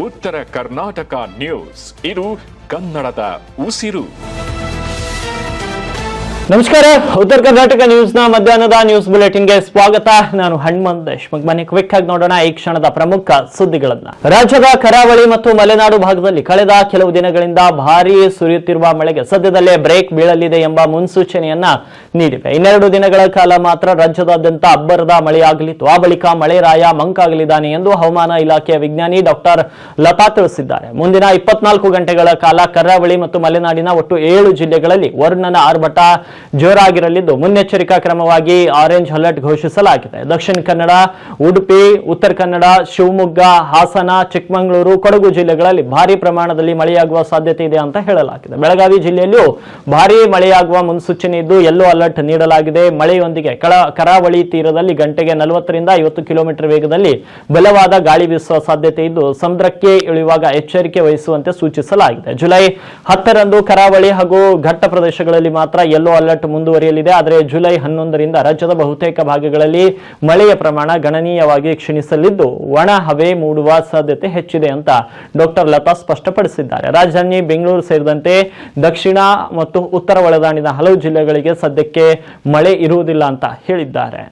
ಉತ್ತರ ಕರ್ನಾಟಕ ನ್ಯೂಸ್, ಇದು ಕನ್ನಡದ ಉಸಿರು. ನಮಸ್ಕಾರ. ಉತ್ತರ ಕರ್ನಾಟಕ ನ್ಯೂಸ್ನ ಮಧ್ಯಾಹ್ನದ ನ್ಯೂಸ್ ಬುಲೆಟಿನ್ಗೆ ಸ್ವಾಗತ. ನಾನು ಹನುಮಂತ್ ದೇಶ್ಮುಖ್. ಬನ್ನಿ ಕ್ವಿಕ್ ಆಗಿ ನೋಡೋಣ ಈ ಕ್ಷಣದ ಪ್ರಮುಖ ಸುದ್ದಿಗಳನ್ನ. ರಾಜ್ಯದ ಕರಾವಳಿ ಮತ್ತು ಮಲೆನಾಡು ಭಾಗದಲ್ಲಿ ಕಳೆದ ಕೆಲವು ದಿನಗಳಿಂದ ಭಾರೀ ಸುರಿಯುತ್ತಿರುವ ಮಳೆಗೆ ಸದ್ಯದಲ್ಲೇ ಬ್ರೇಕ್ ಬೀಳಲಿದೆ ಎಂಬ ಮುನ್ಸೂಚನೆಯನ್ನ ನೀಡಿವೆ. ಇನ್ನೆರಡು ದಿನಗಳ ಕಾಲ ಮಾತ್ರ ರಾಜ್ಯದಾದ್ಯಂತ ಅಬ್ಬರದ ಮಳೆಯಾಗಲಿದ್ದು, ಆ ಬಳಿಕ ಮಳೆರಾಯ ಮಂಕಾಗಲಿದ್ದಾನೆ ಎಂದು ಹವಾಮಾನ ಇಲಾಖೆಯ ವಿಜ್ಞಾನಿ ಡಾಕ್ಟರ್ ಲತಾ ತಿಳಿಸಿದ್ದಾರೆ. ಮುಂದಿನ 24 ಗಂಟೆಗಳ ಕಾಲ ಕರಾವಳಿ ಮತ್ತು ಮಲೆನಾಡಿನ ಒಟ್ಟು 7 ಜಿಲ್ಲೆಗಳಲ್ಲಿ ವರುಣನ ಆರ್ಭಟ ಜೋರಾಗಿರಲಿದ್ದು, ಮುನ್ನೆಚ್ಚರಿಕಾ ಕ್ರಮವಾಗಿ ಆರೆಂಜ್ ಅಲರ್ಟ್ ಘೋಷಿಸಲಾಗಿದೆ. ದಕ್ಷಿಣ ಕನ್ನಡ, ಉಡುಪಿ, ಉತ್ತರ ಕನ್ನಡ, ಶಿವಮೊಗ್ಗ, ಹಾಸನ, ಚಿಕ್ಕಮಗಳೂರು, ಕೊಡಗು ಜಿಲ್ಲೆಗಳಲ್ಲಿ ಭಾರಿ ಪ್ರಮಾಣದಲ್ಲಿ ಮಳೆಯಾಗುವ ಸಾಧ್ಯತೆ ಇದೆ ಅಂತ ಹೇಳಲಾಗಿದೆ. ಬೆಳಗಾವಿ ಜಿಲ್ಲೆಯಲ್ಲೂ ಭಾರಿ ಮಳೆಯಾಗುವ ಮುನ್ಸೂಚನೆ ಇದ್ದು ಯೆಲ್ಲೋ ಅಲರ್ಟ್ ನೀಡಲಾಗಿದೆ. ಮಳೆಯೊಂದಿಗೆ ಕರಾವಳಿ ತೀರದಲ್ಲಿ ಗಂಟೆಗೆ 40 ರಿಂದ 50 ಕಿಲೋಮೀಟರ್ ವೇಗದಲ್ಲಿ ಬಲವಾದ ಗಾಳಿ ಬೀಸುವ ಸಾಧ್ಯತೆ ಇದ್ದು, ಸಮುದ್ರಕ್ಕೆ ಇಳಿಯುವಾಗ ಎಚ್ಚರಿಕೆ ವಹಿಸುವಂತೆ ಸೂಚಿಸಲಾಗಿದೆ. ಜುಲೈ 10 ರಂದು ಕರಾವಳಿ ಹಾಗೂ ಘಟ್ಟ ಪ್ರದೇಶಗಳಲ್ಲಿ ಮಾತ್ರ ಯೆಲ್ಲೋ ಅಲರ್ಟ್ ಮುಂದುವರಿಯಲಿದೆ. ಆದರೆ ಜುಲೈ 11 ರಿಂದ ರಾಜ್ಯದ ಬಹುತೇಕ ಭಾಗಗಳಲ್ಲಿ ಮಳೆಯ ಪ್ರಮಾಣ ಗಣನೀಯವಾಗಿ ಕ್ಷೀಣಿಸಲಿದ್ದು, ಒಣ ಹವೆ ಮೂಡುವ ಸಾಧ್ಯತೆ ಹೆಚ್ಚಿದೆ ಅಂತ ಡಾಕ್ಟರ್ ಲತಾ ಸ್ಪಷ್ಟಪಡಿಸಿದ್ದಾರೆ. ರಾಜಧಾನಿ ಬೆಂಗಳೂರು ಸೇರಿದಂತೆ ದಕ್ಷಿಣ ಮತ್ತು ಉತ್ತರ ಒಳನಾಡಿನ ಹಲವು ಜಿಲ್ಲೆಗಳಿಗೆ ಸದ್ಯಕ್ಕೆ ಮಳೆ ಇರುವುದಿಲ್ಲ ಅಂತ ಹೇಳಿದ್ದಾರೆ.